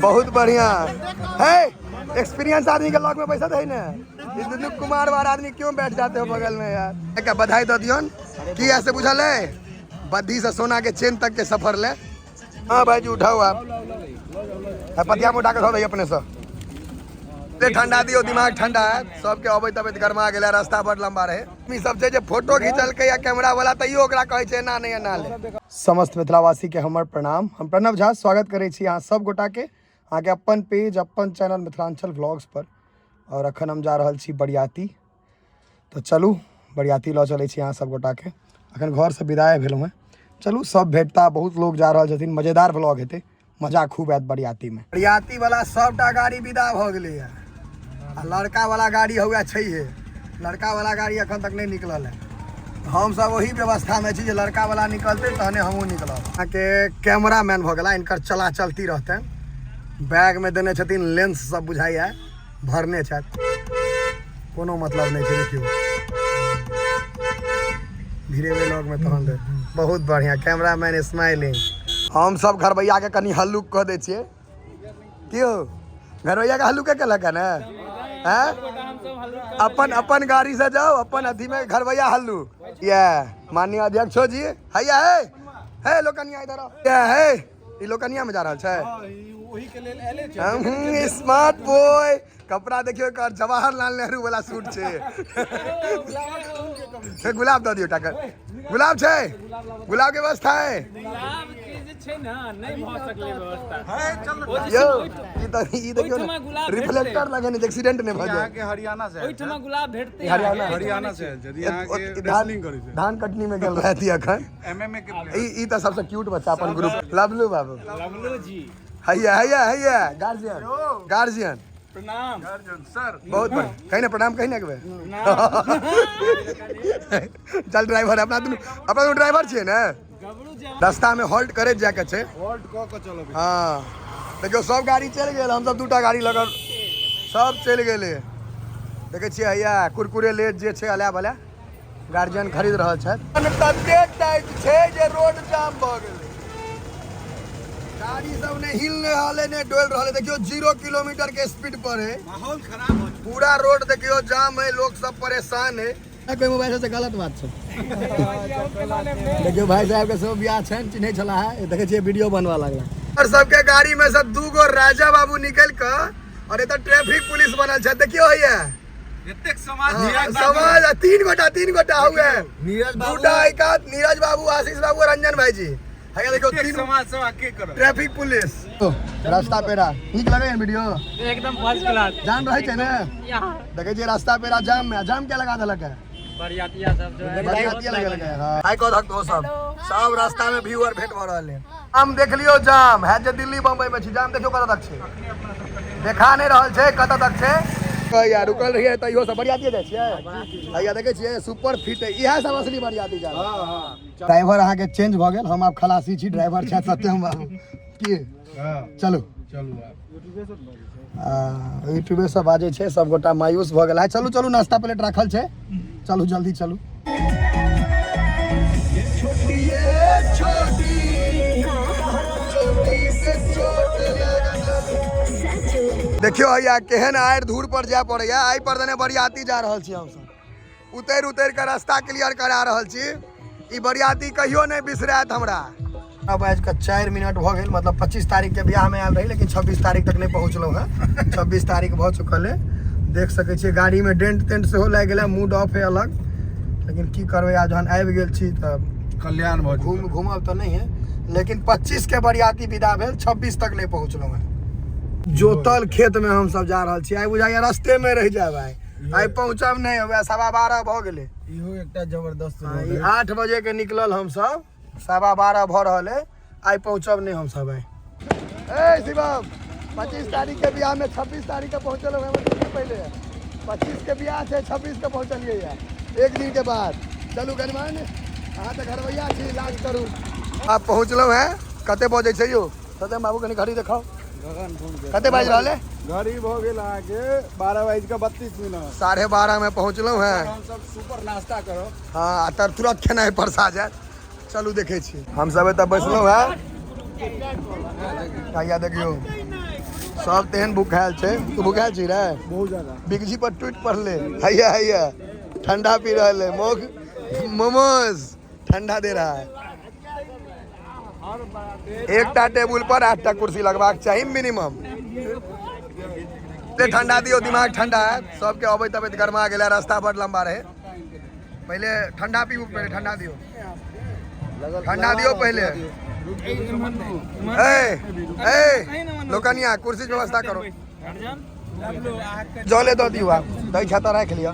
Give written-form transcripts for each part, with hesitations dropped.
बहुत बढ़िया है। एक्सपीरियंस आदमी के लॉक में पैसा दे ना, दुनू कुमार वार आदमी क्यों बैठ जाते हो बगल में यार। क्या बधाई दो दियोन कि ऐसे बुझल है बद्धी से सोना के चेन तक के सफर ले। हाँ भाई जी उठाओ आप पतिया में उठा के धो अपने से ठंडा दियो, दिमाग ठंडा है सबके अबै तबियत गरमा गेला, रास्ता बड़ लंबा रहे। सब जे फोटो खींचल के या कैमरा वाला तैयो ओकरा कहै छै ना नहीं ना ले। समस्त मिथिलावासी के हमर प्रणाम। हम प्रणव झा स्वागत करे छी अहाँ सब गोटा के अहाँ के अपन पेज अपन चैनल मिथिलांचल व्लॉग्स पर। और अखन हम जा रहल छी बरियाती, तो चलू बरियाती लऽ चलै छी अहाँ सब गोटा के। अखन घर से विदाई भेलहुँ हैं, चलू सब भेटता, बहुत लोग जा रहल छथिन, मजेदार व्लॉग हेतै, मजा खूब आयत बरियाती में। बरियाती वाला सबटा गाड़ी विदा भऽ गेलै है, लड़का वाला गाड़ी हुआ छैहे, लड़का वाला गाड़ी अखन तक नहीं निकलल है। हम सब वही व्यवस्था में छी, लड़का वाला निकलते तहने हमहूँ निकलब। अहाँ के कैमरा मैन भऽ गेला, इनकर चला चलती रहते। बैग में देने छथिन लेंस सब बुझाइया भरने छथि, कोनो मतलब नहीं छै। देखियो धीरे लॉग में तहन दे बहुत बढ़िया कैमरा मैन स्माइलिंग। हम सब घरवैया के कनी हल्लुक कह दे छियै, क्यों घरवैया के हल्लुक केलक है ना, अपन अपन गाड़ी से जाओ, अपन अथी में घरवैया हल्लू। ये माननीय अध्यक्ष जी हैया है लोकनिया इधर है, ई लोकनिया में जा रहा है। वही के लेल एले छै स्मार्ट बॉय। कपड़ा देखियो कर जवाहरलाल नेहरू वाला सूट छे। गुलाब दे दियो टाकर, गुलाब छे, गुलाब के व्यवस्था है। ई देखियो ना रिफ्लेक्टर लगेने एक्सीडेंट ने भ जाए। हरियाणा से ओइठमा गुलाब भेटते हरियाणा से यदि यहां के रेसलिंग करै छै, धान कटनी में गेल रहती अखन एमएमए के ई त सबसे क्यूट बच्चा अपन ग्रुप लवलू बाबू। लवलू जी हैया हैया हैया गार्जियन गार्जियन प्रणाम सर, बहुत बढ़िया। कहीं ना प्रणाम कहीं ना के चल ड्राइवर अपना ड्राइवर छे ना। रास्ता में हॉल्ट करे जाके छे, होल्ड क के चलो। हां देखियो सब गाड़ी चल गेल, हम सब दूटा गाड़ी लगल सब चल गेले। देखे छियै हैया कुरकुरे लेट जे छे अला भला गार्जियन खरीद रहल छै। तते टाइट छे जे रोड जाम भ गेल, गाड़ी सब ने हिल रहले ने डोल रहले। देखियो 0 किलोमीटर के स्पीड पर है, माहौल खराब हो पूरा रोड देखियो जाम है, लोग सब परेशान है। कोई मोबाइल से गलत बात छै। देखियो भाई साहब के सब बियाह छन चिन्हे छला है, देखे छियै वीडियो बनवा लागला। और सबके गाड़ी में से 2 गो राजा बाबू निकल के और एत ट्रैफिक पुलिस बनल छै। देखियो हैया एतेक समाज समाज 3 गोटा हुए, नीरज बाबू, नीरज बाबू, आशीष बाबू, रंजन भाई जी। हैया देखो 3 समाज सेवा के करो, ट्रैफिक पुलिस। रास्ता पेरा निक लगे है वीडियो एकदम फर्स्ट क्लास जान रहे थे ना। देखे जी रास्ता पेरा जाम में, जाम क्या लगा देलक है, बरियातिया सब जो है बरियातिया लगे है। हां हाय को धक दो सब रास्ता में व्यूअर भेट भ रहल है। हम देख लियो जाम है जे दिल्ली बम्बई में छी, जाम देखियो कत तक छे, देखा नहीं रहल छे कत तक छे। यार रुकल रहिए त इहो सब बरियाती जाय छियै। भैया देखे छियै सुपर फिट है, इहे सब असली बरियाती जा। हां हां ड्राइवर अहाँ के चेंज भ गेल, हम आप खलासी छी, ड्राइवर छै सत्यम बाबू की। हां चलू चलू यूट्यूबे से बाजे छै, सब गोटा मायूस भ गेल है। चलू चलू नाश्ता प्लेट राखल छै, चलू जल्दी चलू। देखियो भैया केहन आयर धूर पर जाय पड़े, आई पर देने बरियाती जा रहल छी। हम सब उतर उतर के रास्ता क्लियर करा रहल छी। ई बरियाती कहियो नहीं बिसरात हमरा। अब आज का 4 मिनट भ गेल, मतलब 25 तारीख के ब्याह में आयल रही, लेकिन 26 तारीख तक नहीं पहुँचल है। 26 तारीख भ चुकल है, देख सके छी गाड़ी में डेंट तेंट से हो लग गया, मूड ऑफ है अलग, लेकिन की करबे आज जहन आबि गेल छी त कल्याण भ घूमब तो नहीं है। लेकिन 25 के बरियाती विदा भेल, 26 तक नहीं पहुँचल है। जोतल खेत में हम सब जा रहल छी, आई बुझाइया रास्ते में रह जाए भाई, आई पहुँचब नहीं हुआ। 12:15 भ गेले, इहो एकटा जबरदस्त 8 बजे के निकलल हम सब, 12:15 भ रहल है, आई पहुँचब नहीं हम सब। ए शिवम 25 तारीख के बियाह में 26 तारीख के पहुँचल पहले, 25 के बियाह है 26 के पहुँचलिए है, एक दिन के बाद। चलू गणमान अहाँ तो घरवैया छी, इलाज करू। आप पहुँचल है कते बजे छै यो सत्यम बाबू, कनी घड़ी देखाओ कते बाज रहल है। घड़ी भ गेल आके 12:32। 12:30 में पहुँचल है। हम सब सुपर नाश्ता करो। हाँ तर तुरंत खेनाइ परसा जाए। चलू देखे छी हम सब एत बैसलहुँ है। देखियो सब तेहन भूखायल छे। तू भूखायल छी रे? बहुत ज्यादा। बिगजी पर ट्वीट पढ़ ले। हैया हैया ठंडा पी रहा है। मोमोज ठंडा दे रहा है। एक टा टेबुल पर 8 टा कुर्सी लगवाक चाहिए मिनिमम। ठंडा दियो, दिमाग ठंडा है। सबके अबे तबियत गरमा गेला, रास्ता बड़ लंबा रहे। पहले ठंडा पीबू, पहले ठंडा दियो, ठंडा दियो पहले। लोकनिया कुर्सी व्यवस्था करो। जले दो दियो, आप दही छाता रख लिया।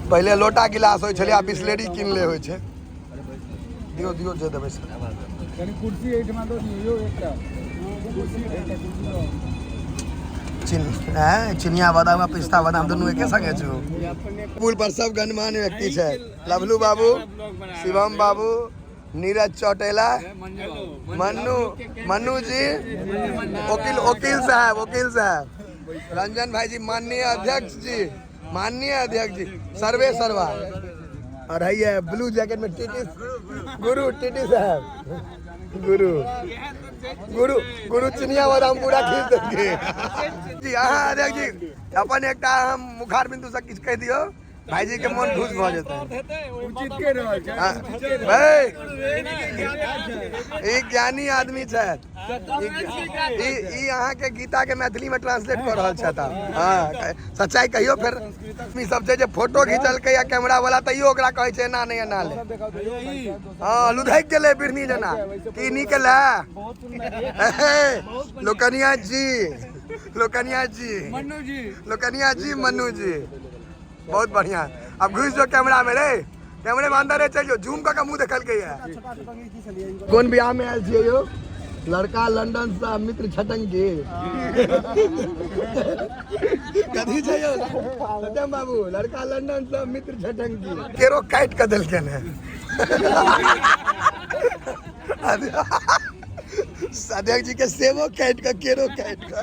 पहले लोटा गिलास होय छले, आब बिस्लेरी किनले होय छे। दियो दियो जे देबे से। कनी कुर्सी एठमा दो दियो एकटा। कुर्सी एकटा कुर्सी दो। चिनिया बादाम आ पिस्ता बादाम दोनों एके संगे छो। पुल पर सब गणमान्य व्यक्ति छे। लवलू बाबू, शिवम बाबू, नीरज चौटेला, मन्नू जी, वकील साहब, रंजन भाई जी, माननीय अध्यक्ष जी, सर्वे सर्वा। और है ब्लू जैकेट में टीटी टीटी साहब, गुरु चिनिया बादाम पूरा खींच देंगे जी। हाँ अध्यक्ष जी, अपन एक हम मुखार बिंदु से किछ कह दियो, भाई जी के मन खुश भ जेतै। उचित के रहल छै भाई ई ज्ञानी आदमी छै। ई अहाँ के गीता के मैथिली में ट्रांसलेट कर रहल छथि। हां सच्चाई कहियो। फिर आदमी सब जे फोटो खींचल के या कैमरा वाला तइयो ओकरा कहै छै ना नहीं ना ले। हां लुधैक गेलै बिरनी जना की निकला। लोकनिया जी, मन्नू जी बहुत बढ़िया। अब घुस जो कैमरा में रे, कैमरे में अंदर चल जो, जूम का मुंह देखल के है। कौन बियाह में आयल छियै यो? लड़का लंदन से मित्र छटंगी। कथी छै यो सत्यम बाबू? लड़का लंदन से मित्र छटंगी केरो काट के देलके ने। अध्यक्ष जी के सेवो काट के केरो काट के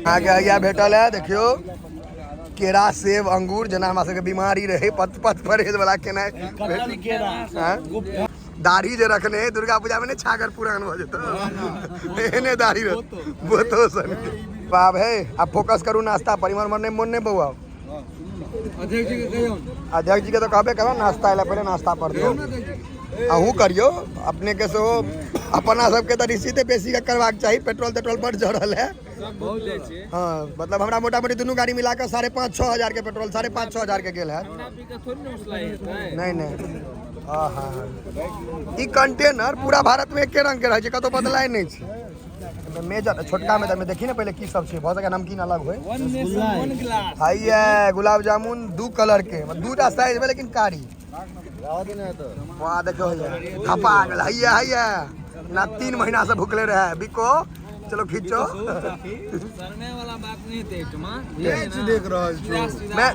आगे भेटल है। देखियो केरा, सेब, अंगूर, जना हमरा सबके बीमारी रहे पथ परहेज वाला केना दाढ़ी जे रखने दुर्गा पूजा में ने छागर पुरान हो जेतो। एने दाढ़ी बोतो सन बाप है। अब फोकस करू नाश्ता पर, इमर मन नहीं बउआ। अध्यक्ष जी के कहियो, अध्यक्ष जी के तो कहबे करो नाश्ता एला पहले नाश्ता पर दियो। अहूँ करियो अपने के। सो अपना सबके तो रिसीते बेसी का करवाक चाहिए। पेट्रोल बड़ जड़ल है। हाँ मतलब हमरा मोटा मोटी दोनों गाड़ी मिलाकर 5,500-6 हजार के पेट्रोल 5,500-6 हजार के गेल है। नहीं ई कंटेनर पूरा भारत में एके रंग के रहे, कतो बदलाय नहीं छै। मेजर छोटका में देखी ना पहले की सब छै। बहुत नमकीन अलग होय। हाइए गुलाब जामुन 2 कलर के, 2टा साइज में लेकिन कारी। वहाँ देखो खपा गेल। हाइए ना 3 महीना से भूखले रहे। बिको चलो खींचो। सरने वाला बात नहीं थे मैच देख रहल छी। मैं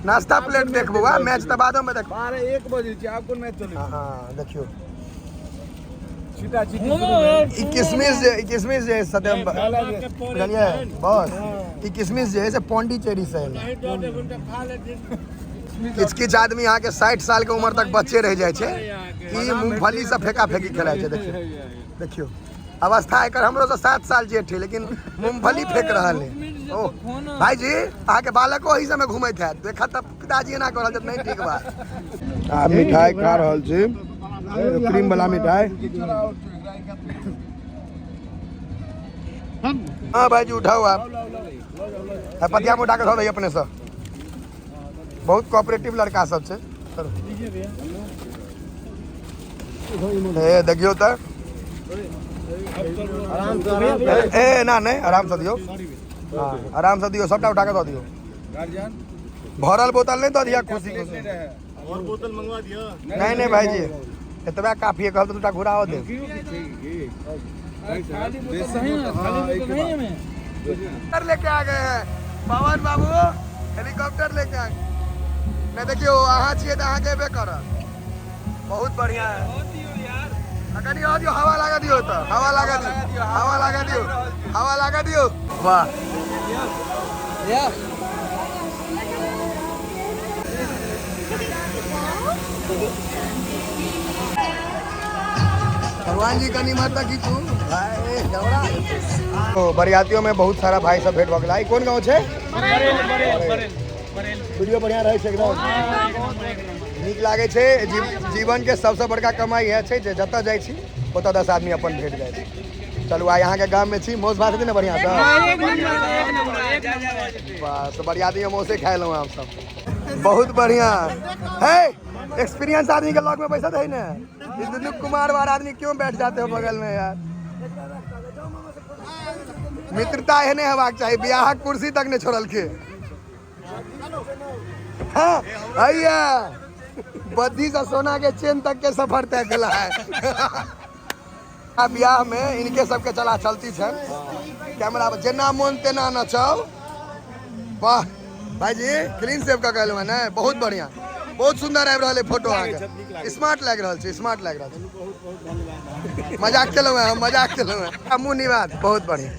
नाश्ता प्लेट देखबो। मैच तो बाद में देख। 12-1 बजे छी। आब कोन मैच चलै? हां देखियो छीटा छीटी। ई किसमिस जे सत्यम बुझलिए बस। ई किसमिस जे है से पौंडीचेरी से है। किछ आदमी यहाँ के 60 साल के उम्र तक बच्चे रह जाए छे। ई मूंगफली से फेंका फेंकी खेलाय छे। देखियो अवस्था एकर हमरो से 7 साल जेठ है, लेकिन मूंगफली फेंक रहल है। ओ भाई जी अहाँ के बालक ओही समय घूमैत है। देखा तब पिताजी ना करल जत नहीं ठीक बा। आ मिठाई खा रहल छी, क्रीम वाला मिठाई। हाँ भाई जी उठाओ आप। पतिया में उठा के धो दही अपने से। बहुत कोऑपरेटिव लड़का सब छे। देखियो तो ना नहीं आराम से दियो। हाँ आराम से दियो, सबटा उठा के दो दियो। भरल बोतल नहीं दो दिया खुशी खुशी। और बोतल मंगवा दियो। नहीं भाई जी इतना काफी है। कहल तो 2टा घुराओ दे। हेलीकॉप्टर लेके आ गए हैं पवन बाबू। हेलीकॉप्टर लेके आ गए। मैं देखियो अहाँ छिए तो अहाँ के कर बहुत बढ़िया है। कनी और दियो, हवा लगा दियो तो हवा लगा दियो। वाह भगवान जी का निमंत्रण की तू तो बरियातियों में बहुत सारा भाई सब भेंट भऽ गेल। कौन गाँव छे? वीडियो बढ़िया रहे छै एकदम नीक लागे छै। जीवन के सबसे बड़का कमाई है छै जे जतऽ जाइ छी ओतऽ 10 आदमी अपन भेट जाइ छै। चलू आ यहाँ के गाँव में छी मौस भात ना बढ़िया सा बस बरियाती में मौसे खाए लो हम सब बहुत बढ़िया है। एक्सपीरियंस आदमी के लॉग में पैसा है ना दिलीप कुमार वाला आदमी क्यों बैठ जाते हो बगल में यार। मित्रता एहने हेबाक चाहिए बियाह कुर्सी तक ने छोड़ल के। हाँ भैया बद्दी से सोना के चेन तक के सफर तय कला है। ब्याह में इनके सबके चला चलती है कैमरा जेना मन तेना नचाओ। वाह भाई जी क्लीन सेव का कहलू है ना बहुत बढ़िया बहुत सुंदर आबि रहा है फोटो आगे स्मार्ट लग रहा है स्मार्ट लग रहा है। मजाक केलू है हम मजाक केलू है मुँह निवाद बहुत बढ़िया।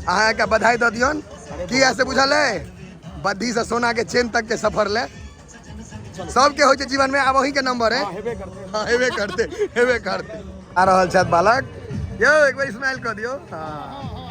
अहाँ के बधाई दऽ दियौन की ऐसे बुझल है बद्धी से सोना के चेन तक के सफर ले सबके हो जीवन में। अब वही के नंबर है हेबे करते आ रहल छथि बालक यो एक बार स्माइल कर दियो। हाँ